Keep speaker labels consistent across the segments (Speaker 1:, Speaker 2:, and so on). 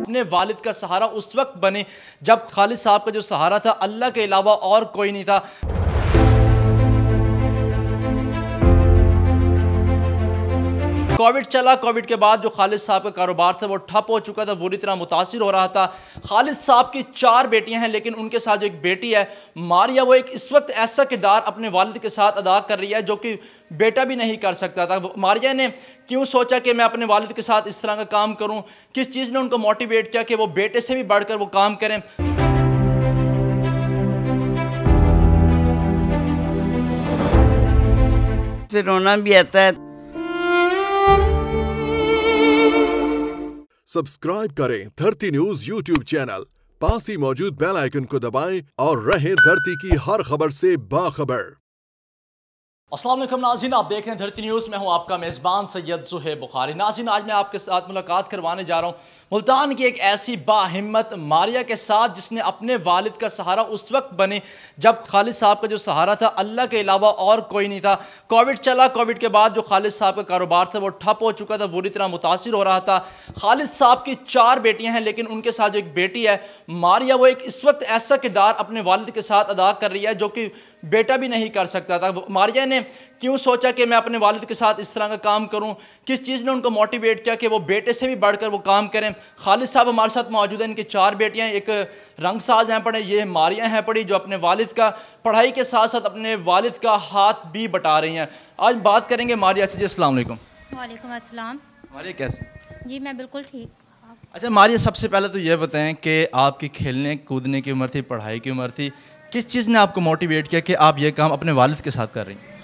Speaker 1: अपने वालिद का सहारा उस वक्त बने जब खालिद साहब का जो सहारा था अल्लाह के अलावा और कोई नहीं था। कोविड चला, कोविड के बाद जो खालिद साहब का कारोबार था वो ठप हो चुका था, बुरी तरह मुतासिर हो रहा था। खालिद साहब की 4 बेटियां हैं, लेकिन उनके साथ जो एक बेटी है मारिया, वो एक इस वक्त ऐसा किरदार अपने वालिद के साथ अदा कर रही है जो कि बेटा भी नहीं कर सकता था। मारिया ने क्यों सोचा कि मैं अपने वालिद के साथ इस तरह का काम करूं, किस चीज़ ने उनको मोटिवेट किया कि वो बेटे से भी बढ़कर वो काम करें।
Speaker 2: फिर रोना भी आता है।
Speaker 3: सब्सक्राइब करें धरती न्यूज यूट्यूब चैनल, पास ही मौजूद बेल आइकन को दबाएं और रहें धरती की हर खबर से बाखबर।
Speaker 1: अस्सलाम वालेकुम नाज़रीन, आप देख रहे हैं धरती न्यूज़। मैं हूं आपका मेज़बान सैयद सुहेब बुखारी। नाज़रीन, आज मैं आपके साथ मुलाकात करवाने जा रहा हूं मुल्तान की एक ऐसी बाहिम्मत मारिया के साथ जिसने अपने वालिद का सहारा उस वक्त बने जब खालिद साहब का जो सहारा था अल्लाह के अलावा और कोई नहीं था। कोविड चला, कोविड के बाद जो खालिद साहब का कारोबार था वो ठप हो चुका था, बुरी तरह मुतासिर हो रहा था। खालिद साहब की 4 बेटियाँ हैं, लेकिन उनके साथ जो एक बेटी है मारिया, वो एक इस वक्त ऐसा किरदार अपने वालिद के साथ अदा कर रही है जो कि बेटा भी नहीं कर सकता था। मारिया ने क्यों सोचा कि मैं अपने वालिद के साथ इस तरह का काम करूं, किस चीज़ ने उनको मोटिवेट किया कि वो बेटे से भी बढ़कर वो काम करें। खालिद साहब हमारे साथ मौजूद हैं, इनकी 4 बेटियां, एक रंगसाज हैं पढ़े, ये मारिया हैं पढ़ी, जो अपने वालिद का पढ़ाई के साथ साथ अपने वालिद का हाथ भी बटा रही हैं। आज बात करेंगे मारिया से। जी अस्सलाम वालेकुम।
Speaker 4: वालेकुम अस्सलाम।
Speaker 1: मारिया कैसे?
Speaker 4: जी मैं बिल्कुल ठीक।
Speaker 1: अच्छा मारिया, सबसे पहले तो ये बताएं कि आपकी खेलने कूदने की उम्र थी, पढ़ाई की उम्र थी, किस चीज़ ने आपको मोटिवेट किया कि आप ये काम अपने वालिद के साथ कर रही हैं?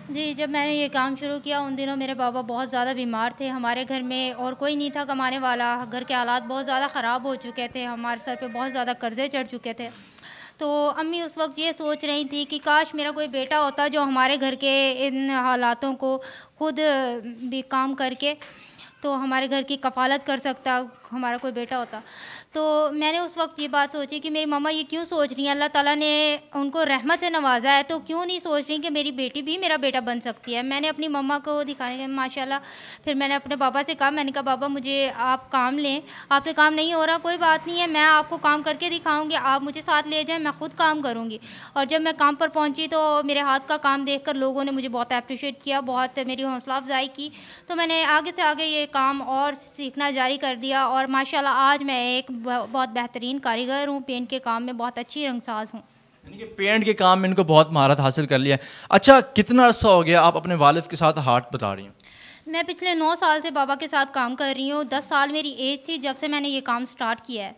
Speaker 4: जी, जब मैंने ये काम शुरू किया उन दिनों मेरे बाबा बहुत ज़्यादा बीमार थे, हमारे घर में और कोई नहीं था कमाने वाला, घर के हालात बहुत ज़्यादा ख़राब हो चुके थे, हमारे सर पे बहुत ज़्यादा कर्ज़े चढ़ चुके थे। तो अम्मी उस वक्त ये सोच रही थी कि काश मेरा कोई बेटा होता जो हमारे घर के इन हालातों को खुद भी काम करके तो हमारे घर की कफ़ालत कर सकता, हमारा कोई बेटा होता। तो मैंने उस वक्त ये बात सोची कि मेरी मम्मा ये क्यों सोच रही हैं, अल्लाह ताला ने उनको रहमत से नवाजा है तो क्यों नहीं सोच रही कि मेरी बेटी भी मेरा बेटा बन सकती है। मैंने अपनी मम्मा को दिखाने माशाल्लाह, फिर मैंने अपने पापा से कहा, मैंने कहा पापा मुझे आप काम लें, आपसे काम नहीं हो रहा, कोई बात नहीं है, मैं आपको काम करके दिखाऊँगी, आप मुझे साथ ले जाएँ, मैं ख़ुद काम करूँगी। और जब मैं काम पर पहुँची तो मेरे हाथ का काम देख कर लोगों ने मुझे बहुत अप्रिशिएट किया, बहुत मेरी हौसला अफजाई की। तो मैंने आगे से आगे ये काम और सीखना जारी कर दिया और माशाल्लाह आज मैं एक बहुत बेहतरीन कारीगर हूँ, पेंट के काम में बहुत अच्छी रंगसाज हूँ।
Speaker 1: यानी कि पेंट के काम में इनको बहुत महारत हासिल कर लिया है। अच्छा, कितना अर्सा हो गया आप अपने वालिद के साथ हाथ बता रही हैं?
Speaker 4: मैं पिछले 9 साल से बाबा के साथ काम कर रही हूँ। 10 साल मेरी एज थी जब से मैंने ये काम स्टार्ट किया है।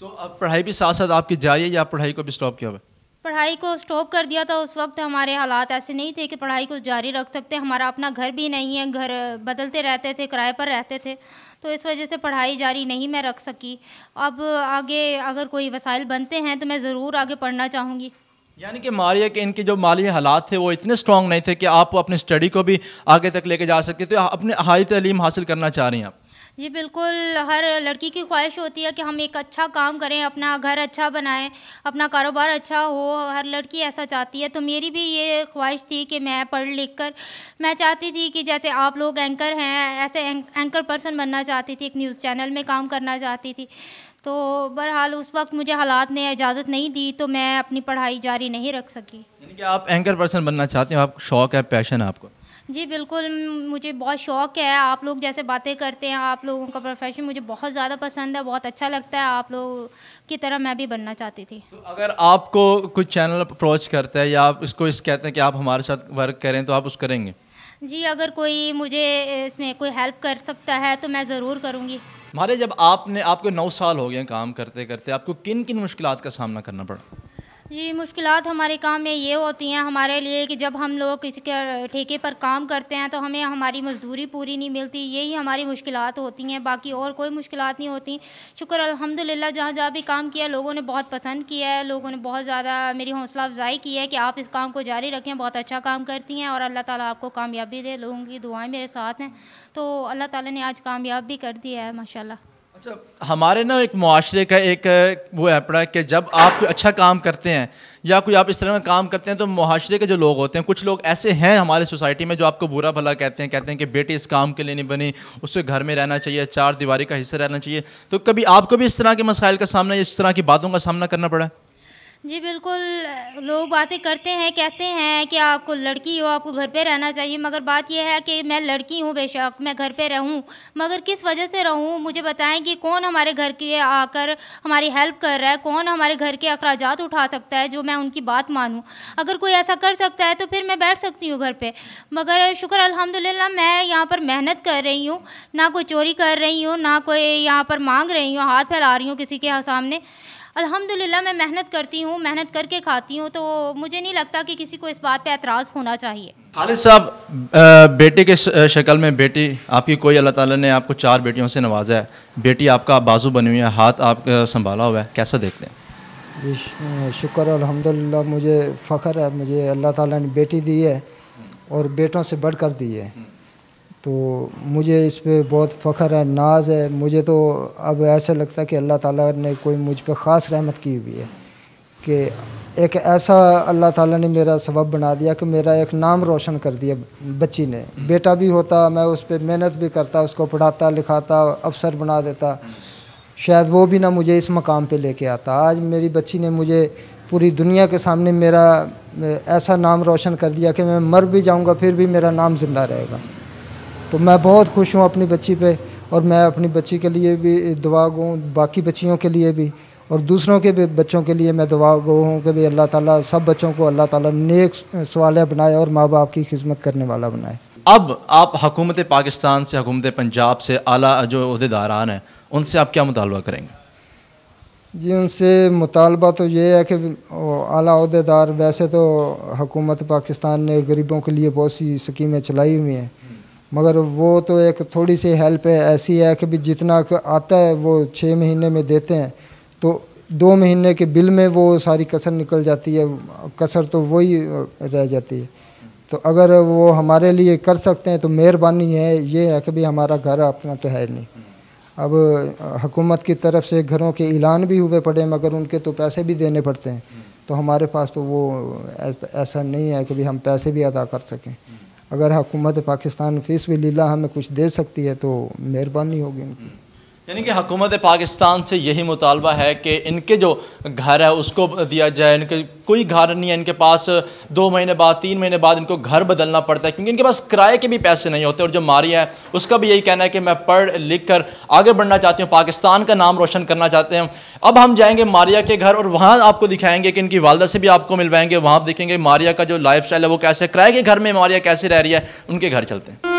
Speaker 1: तो अब पढ़ाई भी साथ साथ आपकी जारी है या आप पढ़ाई को भी स्टॉप किया हुआ है?
Speaker 4: पढ़ाई को स्टॉप कर दिया था, उस वक्त हमारे हालात ऐसे नहीं थे कि पढ़ाई को जारी रख सकते। हमारा अपना घर भी नहीं है, घर बदलते रहते थे, किराए पर रहते थे, तो इस वजह से पढ़ाई जारी नहीं मैं रख सकी। अब आगे अगर कोई वसाइल बनते हैं तो मैं ज़रूर आगे पढ़ना चाहूँगी।
Speaker 1: यानी कि मारिया के इनके जो माली हालात थे वो इतने स्ट्रॉन्ग नहीं थे कि आप अपनी स्टडी को भी आगे तक लेके जा सकते थे, अपने हाई तालीम हासिल करना चाह रही हैं आप?
Speaker 4: जी बिल्कुल, हर लड़की की ख्वाहिश होती है कि हम एक अच्छा काम करें, अपना घर अच्छा बनाएं, अपना कारोबार अच्छा हो, हर लड़की ऐसा चाहती है। तो मेरी भी ये ख्वाहिश थी कि मैं पढ़ लिख कर मैं चाहती थी कि जैसे आप लोग एंकर हैं, ऐसे एंकर पर्सन बनना चाहती थी, एक न्यूज़ चैनल में काम करना चाहती थी। तो बहरहाल उस वक्त मुझे हालात ने इजाज़त नहीं दी तो मैं अपनी पढ़ाई जारी नहीं रख सकी।
Speaker 1: यानी कि आप एंकर पर्सन बनना चाहते हैं, आप शौक़ है, पैशन है आपको?
Speaker 4: जी बिल्कुल, मुझे बहुत शौक़ है। आप लोग जैसे बातें करते हैं, आप लोगों का प्रोफेशन मुझे बहुत ज़्यादा पसंद है, बहुत अच्छा लगता है। आप लोगों की तरह मैं भी बनना चाहती थी।
Speaker 1: तो अगर आपको कुछ चैनल अप्रोच करता है या आप इसको कहते हैं कि आप हमारे साथ वर्क करें तो आप उस करेंगे?
Speaker 4: जी, अगर कोई मुझे इसमें कोई हेल्प कर सकता है तो मैं ज़रूर करूँगी।
Speaker 1: हमारे जब आपको 9 साल हो गए काम करते करते, आपको किन किन मुश्किलात का सामना करना पड़ा?
Speaker 4: जी, मुश्किलात हमारे काम में ये होती हैं हमारे लिए कि जब हम लोग किसी के ठेके पर काम करते हैं तो हमें हमारी मज़दूरी पूरी नहीं मिलती, यही हमारी मुश्किलात होती हैं, बाकी और कोई मुश्किलात नहीं होती। शुक्र अल्हम्दुलिल्लाह, जहाँ जहाँ भी काम किया लोगों ने बहुत पसंद किया है, लोगों ने बहुत ज़्यादा मेरी हौसला अफजाई की है कि आप इस काम को जारी रखें, बहुत अच्छा काम करती हैं और अल्लाह ताला आपको कामयाबी दे। लोगों की दुआएँ मेरे साथ हैं, तो अल्लाह ताला ने आज कामयाब भी कर दिया है माशाल्लाह।
Speaker 1: अच्छा, हमारे ना एक मुआशरे का एक वो है पड़ा कि जब आप कोई अच्छा काम करते हैं या कोई आप इस तरह का काम करते हैं तो मुआशरे के जो लोग होते हैं, कुछ लोग ऐसे हैं हमारे सोसाइटी में जो आपको बुरा भला कहते हैं कि बेटी इस काम के लिए नहीं बनी, उससे घर में रहना चाहिए, चार दीवारी का हिस्सा रहना चाहिए। तो कभी आपको भी इस तरह के मसाइल का सामना, इस तरह की बातों का सामना करना पड़ा?
Speaker 4: जी बिल्कुल, लोग बातें करते हैं, कहते हैं कि आपको लड़की हो, आपको घर पे रहना चाहिए, मगर बात यह है कि मैं लड़की हूँ, बेशक मैं घर पे रहूँ, मगर किस वजह से रहूँ? मुझे बताएं कि कौन हमारे घर के आकर हमारी हेल्प कर रहा है, कौन हमारे घर के अखराजात उठा सकता है जो मैं उनकी बात मानूँ? अगर कोई ऐसा कर सकता है तो फिर मैं बैठ सकती हूँ घर पे, मगर शुक्र अल्हम्दुलिल्लाह मैं यहाँ पर मेहनत कर रही हूँ, ना कोई चोरी कर रही हूँ, ना कोई यहाँ पर मांग रही हूँ, हाथ फैला रही हूँ किसी के सामने। अल्हम्दुलिल्लाह मैं मेहनत करती हूँ, मेहनत करके खाती हूँ, तो मुझे नहीं लगता कि किसी को इस बात पे एतराज़ होना चाहिए।
Speaker 1: खालिद साहब, बेटे के शक्ल में बेटी आपकी कोई, अल्लाह ताला ने आपको 4 बेटियों से नवाजा है, बेटी आपका बाजू बनी हुई है, हाथ आपका संभाला हुआ है, कैसा देखते हैं?
Speaker 5: शुक्र अल्हम्दुलिल्लाह, मुझे फ़ख्र है, मुझे अल्लाह ताला ने बेटी दी है और बेटों से बढ़कर दी है, तो मुझे इस पे बहुत फ़ख्र है, नाज है। मुझे तो अब ऐसा लगता है कि अल्लाह ताला ने कोई मुझ पे ख़ास रहमत की हुई है कि एक ऐसा अल्लाह ताला ने मेरा सबब बना दिया कि मेरा एक नाम रोशन कर दिया बच्ची ने। बेटा भी होता, मैं उस पर मेहनत भी करता, उसको पढ़ाता लिखाता, अफसर बना देता, शायद वो भी ना मुझे इस मकाम पे लेके आता। आज मेरी बच्ची ने मुझे पूरी दुनिया के सामने मेरा ऐसा नाम रोशन कर दिया कि मैं मर भी जाऊँगा फिर भी मेरा नाम ज़िंदा रहेगा। तो मैं बहुत खुश हूँ अपनी बच्ची पे, और मैं अपनी बच्ची के लिए भी दुआ गो हूँ, बाकी बच्चियों के लिए भी और दूसरों के भी बच्चों के लिए मैं दुआ गो हूँ कि भी अल्लाह ताला सब बच्चों को अल्लाह ताला नेक सवालिया बनाए और माँ बाप की खिदमत करने वाला बनाए।
Speaker 1: अब आप हुकूमत पाकिस्तान से, हुकूमत पंजाब से आला जो ओहदेदारान हैं, उनसे आप क्या मुतालबा करेंगे?
Speaker 5: जी, उनसे मुतालबा तो ये है कि आला ओहदेदार, वैसे तो हुकूमत पाकिस्तान ने गरीबों के लिए बहुत सी स्कीमें चलाई हुई हैं, मगर वो तो एक थोड़ी सी हेल्प है, ऐसी है कि भी जितना आता है वो 6 महीने में देते हैं, तो 2 महीने के बिल में वो सारी कसर निकल जाती है, कसर तो वही रह जाती है। तो अगर वो हमारे लिए कर सकते हैं तो मेहरबानी है, ये है कि भी हमारा घर अपना तो है नहीं। अब हुकूमत की तरफ से घरों के ऐलान भी हुए पड़े, मगर उनके तो पैसे भी देने पड़ते हैं, तो हमारे पास तो वो ऐसा नहीं है कि भी हम पैसे भी अदा कर सकें। अगर हुकूमत पाकिस्तान फ़ीस भी लीला हमें कुछ दे सकती है तो मेहरबानी होगी उनकी।
Speaker 1: यानी कि हुकूमत पाकिस्तान से यही मुतालबा है कि इनके जो घर है उसको दिया जाए। इनके कोई घर नहीं है इनके पास, 2 महीने बाद 3 महीने बाद इनको घर बदलना पड़ता है क्योंकि इनके पास किराए के भी पैसे नहीं होते। और जो मारिया है उसका भी यही कहना है कि मैं पढ़ लिख कर आगे बढ़ना चाहती हूँ, पाकिस्तान का नाम रोशन करना चाहते हैं। अब हम जाएंगे मारिया के घर और वहाँ आपको दिखाएंगे कि इनकी वालदा से भी आपको मिलवाएंगे, वहाँ आप देखेंगे मारिया का जो लाइफ स्टाइल है वो कैसे, किराए के घर में मारिया कैसे रह रही है। उनके घर चलते हैं।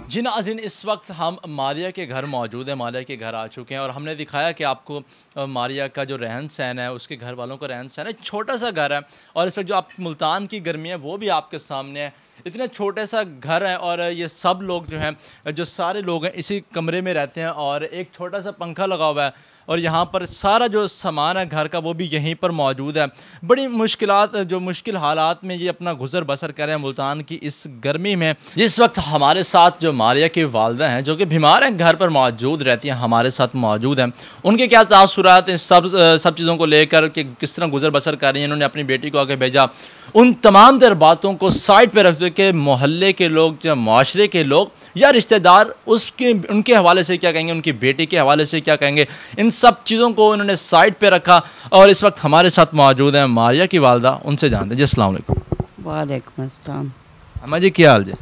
Speaker 1: जी नाज़रीन, इस वक्त हम मारिया के घर मौजूद हैं, मारिया के घर आ चुके हैं और हमने दिखाया कि आपको मारिया का जो रहन सहन है, उसके घर वालों का रहन सहन है। छोटा सा घर है और इस वक्त जो आप मुल्तान की गर्मी है वो भी आपके सामने है। इतने छोटे सा घर है और ये सब लोग जो हैं, जो सारे लोग हैं इसी कमरे में रहते हैं और एक छोटा सा पंखा लगा हुआ है और यहाँ पर सारा जो सामान है घर का वो भी यहीं पर मौजूद है। बड़ी मुश्किलात, जो मुश्किल हालात में ये अपना गुजर बसर कर रहे हैं मुल्तान की इस गर्मी में। जिस वक्त हमारे साथ जो मारिया की वालदा हैं जो कि बीमार हैं, घर पर मौजूद रहती हैं, हमारे साथ मौजूद हैं। उनके क्या तासुरात हैं सब चीज़ों को लेकर कि किस तरह गुजर बसर कर रही हैं। इन्होंने अपनी बेटी को आगे भेजा, उन तमाम तर बातों को साइड पर रखते कि मोहल्ले के लोग, जो माशरे के लोग या रिश्तेदार उनके हवाले से क्या कहेंगे, उनकी बेटी के हवाले से क्या कहेंगे, इन सब चीज़ों को इन्होंने साइड पे रखा। और इस वक्त हमारे साथ मौजूद हैं मारिया की वालदा, उनसे जानते हैं। जी अस्सलाम वालेकुम।
Speaker 2: वालेकुम अस्सलाम।
Speaker 1: अम्मा जी क्या हाल जी?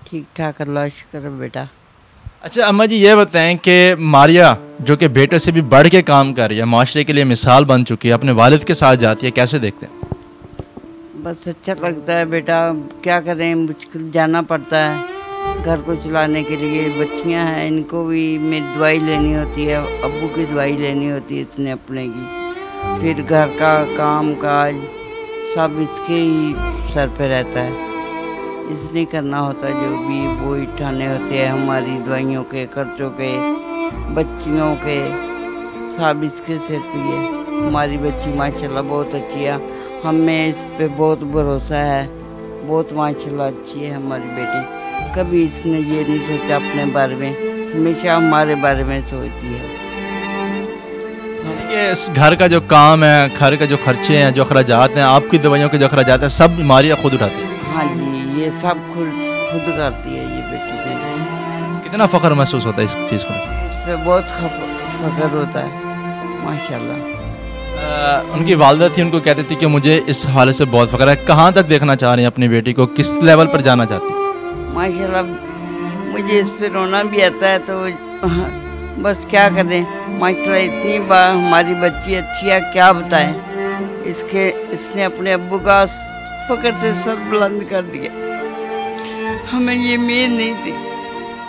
Speaker 2: ठीक ठाक, अल्लाह शुक्र है बेटा।
Speaker 1: अच्छा अम्मा जी, ये बताएं कि मारिया जो कि बेटे से भी बढ़ के काम कर रही है, माशरे के लिए मिसाल बन चुकी है, अपने वालिद के साथ जाती है, कैसे देखते हैं?
Speaker 2: बस अच्छा लगता है बेटा, क्या करें, मुश्किल जाना पड़ता है घर को चलाने के लिए। बच्चियां हैं, इनको भी मेरी दवाई लेनी होती है, अब्बू की दवाई लेनी होती है इसने अपने की, फिर घर का काम काज सब इसके ही सर पे रहता है। इसने करना होता है, जो भी वो उठाने होते हैं हमारी दवाइयों के खर्चों के, बच्चियों के, सब इसके सिर पे है। हमारी बच्ची माशाल्लाह बहुत अच्छी है, हमें इस पे बहुत भरोसा है, बहुत माशाल्लाह अच्छी है हमारी बेटी। कभी इसने ये नहीं सोचा अपने बारे में, हमेशा हमारे बारे में सोचती है।
Speaker 1: ये इस घर का जो काम है, घर का जो खर्चे हैं, जो अखराजात हैं, आपकी दवाइयों के जो अखराजात हैं, सब मारिया खुद उठाती है?
Speaker 2: हाँ जी, ये सब खुद करती है ये बेटी मेरी।
Speaker 1: कितना फ़ख्र महसूस होता है इस चीज़ को?
Speaker 2: इस पर बहुत फ़ख्र होता है माशाल्लाह।
Speaker 1: उनकी वालदा थी, उनको कहती थी कि मुझे इस हालत से बहुत फ़ख्र है। कहाँ तक देखना चाह रही हैं अपनी बेटी को, किस लेवल पर जाना चाहती हैं?
Speaker 2: माशाल्लाह मुझे इस पर रोना भी आता है, तो बस क्या करें, माशाल्लाह इतनी बार हमारी बच्ची अच्छी है, क्या बताएं। इसने अपने अब्बू का फ़ख्र से सर बुलंद कर दिया, हमें ये उम्मीद नहीं थी।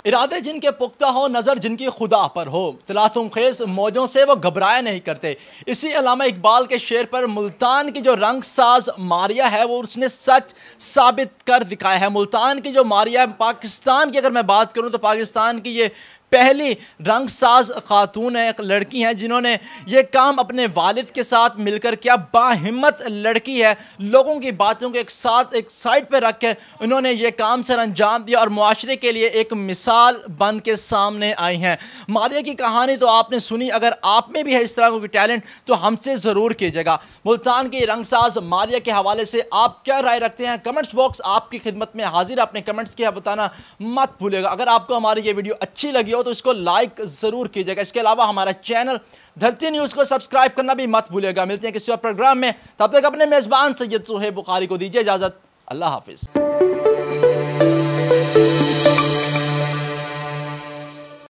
Speaker 1: इरादे जिनके पुख्ता हो, नज़र जिनकी खुदा पर हो, तलातुम खेज मौजों से वो घबराए नहीं करते। इसी अल्लामा इकबाल के शेर पर मुल्तान की जो रंग साज मारिया है वो उसने सच साबित कर दिखाया है। मुल्तान की जो मारिया है, पाकिस्तान की अगर मैं बात करूं तो पाकिस्तान की ये पहली रंग साज खातून है, एक लड़की है जिन्होंने ये काम अपने वालिद के साथ मिलकर किया। बाहिम्मत लड़की है, लोगों की बातों को एक साइड पे रख के उन्होंने ये काम सर अंजाम दिया और मुआशरे के लिए एक मिसाल बन के सामने आई हैं। मारिया की कहानी तो आपने सुनी, अगर आप में भी है इस तरह का कोई टैलेंट तो हमसे ज़रूर कीजिएगा। मुल्तान की रंग साज मारिया के हवाले से आप क्या राय रखते हैं? कमेंट्स बॉक्स आपकी खिदमत में हाजिर, अपने कमेंट्स किया बताना मत भूलिएगा। अगर आपको हमारी ये वीडियो अच्छी लगी तो इसको लाइक जरूर कीजिएगा। इसके अलावा हमारा चैनल धरती न्यूज़ को सब्सक्राइब करना भी मत भूलिएगा। मिलते हैं किसी और प्रोग्राम में, तब तक अपने मेज़बान सैयद सुहेब बुखारी को दीजिए इजाज़त। अल्लाह हाफिज़।